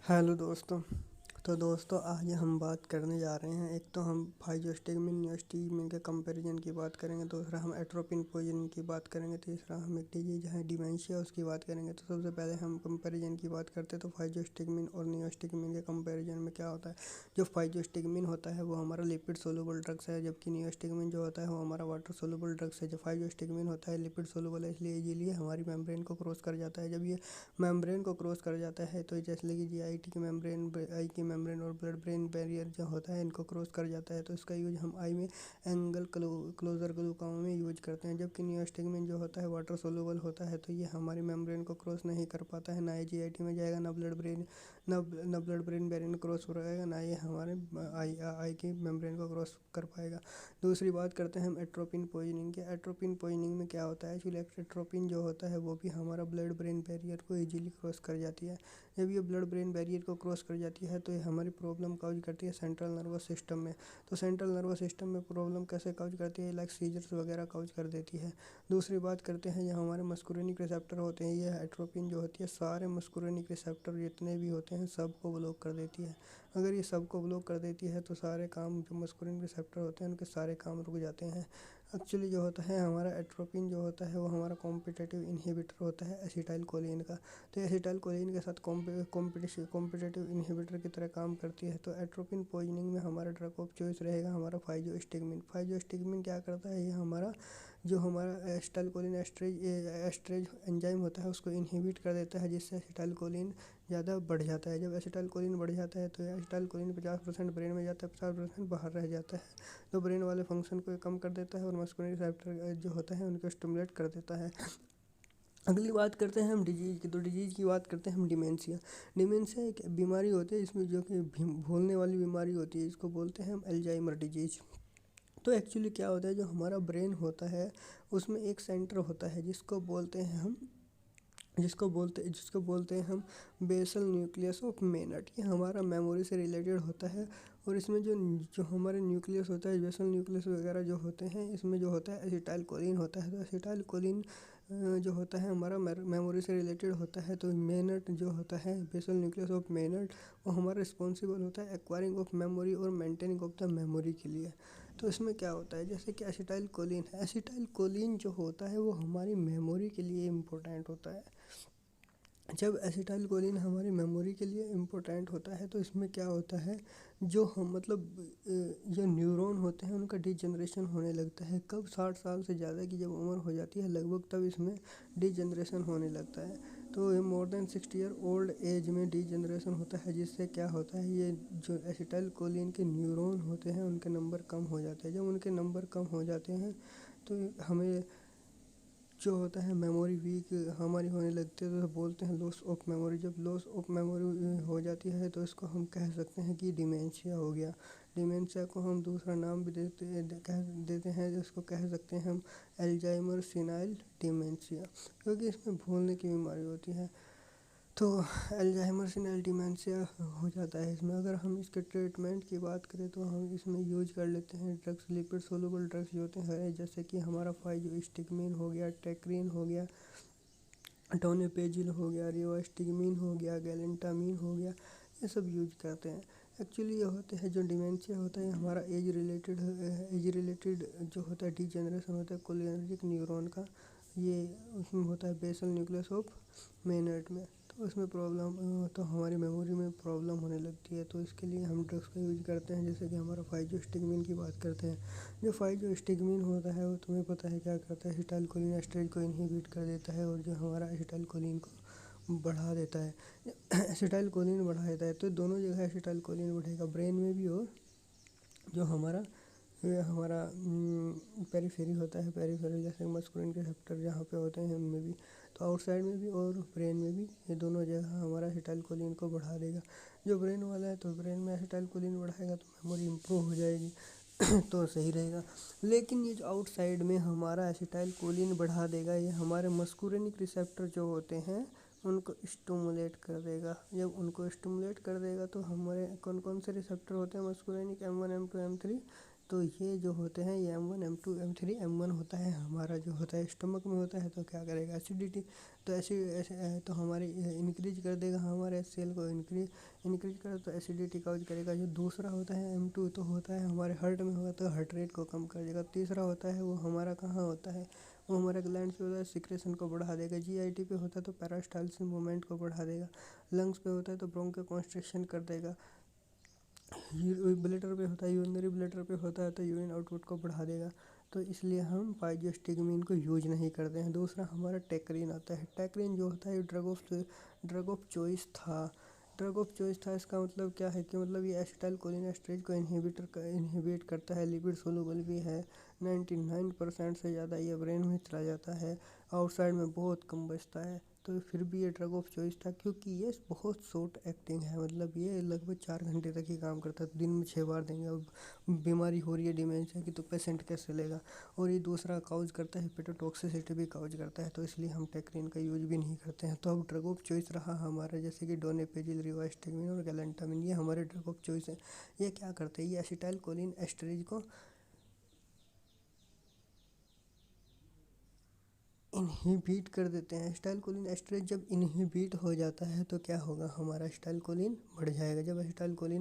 Hello दोस्तों। तो दोस्तों आज हम बात करने जा रहे हैं। एक तो हम फाइजोस्टिगमिन नियोस्टिगमिन के कंपैरिजन की बात करेंगे, दूसरा हम एट्रोपिन पॉइजनिंग की बात करेंगे, तीसरा हम एक डिजीज है डिमेंशिया उसकी बात करेंगे। तो सबसे पहले हम कंपैरिजन की बात करते हैं। तो फाइजोस्टिगमिन और नियोस्टिगमिन के कंपैरिजन में क्या होता है। जो फाइजोस्टिगमिन होता है वो हमारा लिपिड सोलुबल ड्रग्स है, जबकि नियोस्टिगमिन जो होता है वो हमारा वाटर सोलुबल ड्रग्स है। जो फाइजोस्टिगमिन होता है लिपिड सोलुबल है, इसलिए इजीली हमारी मेम्ब्रेन को क्रॉस कर जाता है। जब ये मेम्ब्रेन को क्रॉस कर जाता है तो जैसे कि जीआईटी की मेम्ब्रेन, आई की मेम्ब्रेन और ब्लड ब्रेन बैरियर जो होता है इनको क्रॉस कर जाता है, तो इसका यूज हम आई में एंगल क्लोजर ग्लूकामा में यूज करते हैं। जबकि नियोस्टिगमिन जो होता है वाटर सोलुबल होता है, तो ये हमारी मेम्ब्रेन को क्रॉस नहीं कर पाता है, ना ये जीआईटी में जाएगा, ना ब्लड ब्रेन बैरियर क्रॉस हो रहेगा, ना ये हमारे आई की मेम्ब्रेन को क्रॉस कर पाएगा। दूसरी बात करते हैं हम एट्रोपिन पॉइजनिंग की। एट्रोपिन पॉइजनिंग में क्या होता है, एक्चुअली एट्रोपिन जो होता है वो भी हमारा ब्लड ब्रेन बैरियर को इजीली क्रॉस कर जाती है। जब ये ब्लड ब्रेन बैरियर को क्रॉस कर जाती है तो ये हमारी प्रॉब्लम काउज करती है सेंट्रल नर्वस सिस्टम में। तो सेंट्रल नर्वस सिस्टम में प्रॉब्लम कैसे काउज करती है, लाइक सीजर्स वगैरह काउज कर देती है। दूसरी बात करते हैं, ये हमारे मस्कुरेनिक रिसेप्टर होते हैं, ये एट्रोपिन जो होती है सारे मस्कुरेनिक रिसेप्टर जितने भी होते हैं सबको ब्लॉक कर देती है। अगर ये सबको ब्लॉक कर देती है तो सारे काम जो मस्कुलिन रिसेप्टर होते हैं उनके सारे काम रुक जाते हैं। एक्चुअली जो होता है हमारा एट्रोपिन जो होता है वो हमारा कॉम्पिटिटिव इनहिबिटर होता है एसिटाइल कोलिन का। तो एसिटाइल कोलिन के साथ कॉम्पिटिटिव इनहिबिटर की तरह काम करती है। तो एट्रोपिन पॉइजनिंग में हमारा ड्रग ऑफ चॉइस रहेगा हमारा फाइजोस्टिगमिन। फाइजोस्टिगमिन क्या करता है, ये हमारा एसिटाइलकोलिन एस्ट्रेज एंजाइम होता है उसको इनहिबिट कर देता है, जिससे एसिटाइलकोलिन ज़्यादा बढ़ जाता है। जब एसिटाइलकोलिन बढ़ जाता है तो एसिटाइलकोलिन 50% ब्रेन में जाता है, 50% बाहर रह जाता है। तो ब्रेन वाले फंक्शन को कम कर देता है और मस्कुलर रिसेप्टर जो होता है उनको स्टिमुलेट कर देता है। अगली बात करते हैं हम डिजीज़ की। तो डिजीज़ की बात करते हैं हम डिमेंशिया। डिमेंशिया एक बीमारी होती है इसमें जो कि भूलने वाली बीमारी होती है, इसको बोलते हैं हम अल्जाइमर डिजीज। तो एक्चुअली क्या होता है, जो हमारा ब्रेन होता है उसमें एक सेंटर होता है जिसको बोलते हैं हम बेसल न्यूक्लियस ऑफ मेनट। ये हमारा मेमोरी से रिलेटेड होता है। और इसमें जो जो हमारे न्यूक्लियस होता है, बेसल न्यूक्लियस वगैरह जो होते हैं, इसमें जो होता है एसिटाइलकोलिन होता है। तो एसिटाइलकोलिन जो होता है हमारा मेमोरी से रिलेटेड होता है। तो मेनट जो होता है बेसल न्यूक्लियस ऑफ मेनट वो हमारा रिस्पॉन्सिबल होता है एक्वायरिंग ऑफ मेमोरी और मेंटेनिंग ऑफ द मेमोरी के लिए। तो इसमें क्या होता है, जैसे कि एसिटाइलकोलिन जो होता है वो हमारी मेमोरी के लिए इम्पोर्टेंट होता है। जब एसिटाइलकोलिन हमारी मेमोरी के लिए इम्पोर्टेंट होता है तो इसमें क्या होता है, जो हम जो न्यूरॉन होते हैं उनका डिजनरेशन होने लगता है। कब 60 साल से ज़्यादा की जब उम्र हो जाती है लगभग, तब इसमें डिजनरेशन होने लगता है। तो ये more than 60 year old age में डिजनरेशन होता है, जिससे क्या होता है, ये जो एसिटाइलकोलिन के न्यूरॉन होते हैं उनके नंबर कम हो जाते हैं। जब उनके नंबर कम हो जाते हैं तो हमें जो होता है मेमोरी वीक हमारी होने लगती है, तो बोलते हैं लॉस ऑफ मेमोरी। जब लॉस ऑफ मेमोरी हो जाती है तो इसको हम कह सकते हैं कि डिमेंशिया हो गया। डिमेंशिया को हम दूसरा नाम भी देते हैं, जिसको कह सकते हैं हम अल्जाइमर सीनाइल डिमेंशिया, क्योंकि इसमें भूलने की बीमारी होती है। तो अल्जाइमर सेनिल डिमेंशिया हो जाता है इसमें। अगर हम इसके ट्रीटमेंट की बात करें तो हम इसमें यूज कर लेते हैं ड्रग्स, लिपिड सोलुबल ड्रग्स जो होते हैं, जैसे कि हमारा फाइजोस्टिगमिन हो गया, टेक्रीन हो गया, टोनेपेजिल हो गया, रिवास्टिगमिन हो गया, गैलेंटामिन हो गया, ये सब यूज करते हैं। एक्चुअली ये होते हैं जो डिमेंशिया होता है हमारा एज रिलेटेड जो होता है डिजेनरेशन होता है कोलिनर्जिक न्यूरॉन का। ये उसमें होता है बेसल न्यूक्लियस ऑफ मेनट में। तो उसमें प्रॉब्लम तो हमारी मेमोरी में प्रॉब्लम होने लगती है, तो इसके लिए हम ड्रग्स का यूज करते हैं। जैसे कि हमारा फाइजोस्टिगमिन की बात करते हैं। जो फाइजोस्टिगमिन होता है वो तुम्हें पता है क्या करता है, एसिटाइलकोलिन एस्ट्रेज को इनहिबिट कर देता है और जो हमारा एसिटाइलकोलिन को बढ़ा देता है। एसिटाइलकोलिन बढ़ा देता है तो दोनों जगह एसिटाइलकोलिन बढ़ेगा, ब्रेन में भी और जो हमारा पेरीफेरी होता है, पेरीफेरल जैसे मस्कुलिन रिसेप्टर जहाँ पे होते हैं उनमें भी, तो आउटसाइड में भी और ब्रेन में भी, ये दोनों जगह हमारा एसिटाइलकोलिन को बढ़ा देगा। जो ब्रेन वाला है तो ब्रेन में एसिटाइलकोलिन बढ़ाएगा तो मेमोरी इम्प्रूव हो जाएगी तो सही रहेगा। लेकिन ये जो आउटसाइड में हमारा एसिटाइलकोलिन बढ़ा देगा, ये हमारे मस्कुरेनिक रिसेप्टर जो होते हैं उनको स्टिमुलेट कर देगा। जब उनको स्टिमुलेट कर देगा तो हमारे कौन कौन से रिसेप्टर होते हैं मस्कुरेनिक, M1 M2 M3, तो ये जो होते हैं ये M1 M2 M3 M1 होता है हमारा जो होता है स्टमक में होता है। तो क्या करेगा एसिडिटी, तो ऐसे तो हमारी इंक्रीज कर देगा हमारे HCl को इंक्रीज कर, तो एसिडिटी काउज करेगा। जो दूसरा होता है M2 तो होता है हमारे हार्ट में होगा तो हार्ट रेट को कम कर देगा। तीसरा होता है वो हमारा कहाँ होता है, वो हमारे ग्लैंड्स पे होता है, सिक्रेशन को बढ़ा देगा। GIT पे होता है तो पेरिस्टाल्सिस मूवमेंट को बढ़ा देगा। लंग्स पे होता है तो ब्रोंकोकंस्ट्रिक्शन कर देगा। ब्लैडर पे होता है, यूरिनरी ब्लैडर पे होता है तो यूरिन आउटपुट को बढ़ा देगा। तो इसलिए हम पाइजोस्टिगमिन को यूज नहीं करते हैं। दूसरा हमारा टेक्रिन आता है। टेक्रिन जो होता है ड्रग ऑफ चॉइस था। इसका मतलब क्या है कि मतलब ये एसिटाइलकोलिनेस्टरेज को इनहिबिट करता है। लिपिड सोलुबल भी है। 99% से ज़्यादा ये ब्रेन में चला जाता है, आउटसाइड में बहुत कम बचता है। तो फिर भी ये ड्रग ऑफ चॉइस था क्योंकि ये बहुत शॉर्ट एक्टिंग है, मतलब ये लगभग 4 घंटे तक ही काम करता है। तो दिन में 6 बार देंगे। अब बीमारी हो रही है डिमेंशिया की तो पेशेंट कैसे लेगा। और ये दूसरा काउज करता है हेपेटोटॉक्सिसिटी भी काउज करता है, तो इसलिए हम टेक्रिन का यूज भी नहीं करते हैं। तो अब ड्रग ऑफ चॉइस रहा हमारा जैसे कि डोनेपेजिल, रिवास्टिगमिन और गैलेंटामिन, ये हमारे ड्रग ऑफ चॉइस है। ये क्या करते हैं, ये एसिटाइलकोलिन एस्टरेज को इनहिबिट कर देते हैं। एसिटाइलकोलिन एस्टरेज जब इनहिबिट हो जाता है तो क्या होगा, हमारा एसिटाइलकोलिन बढ़ जाएगा। जब एसिटाइलकोलिन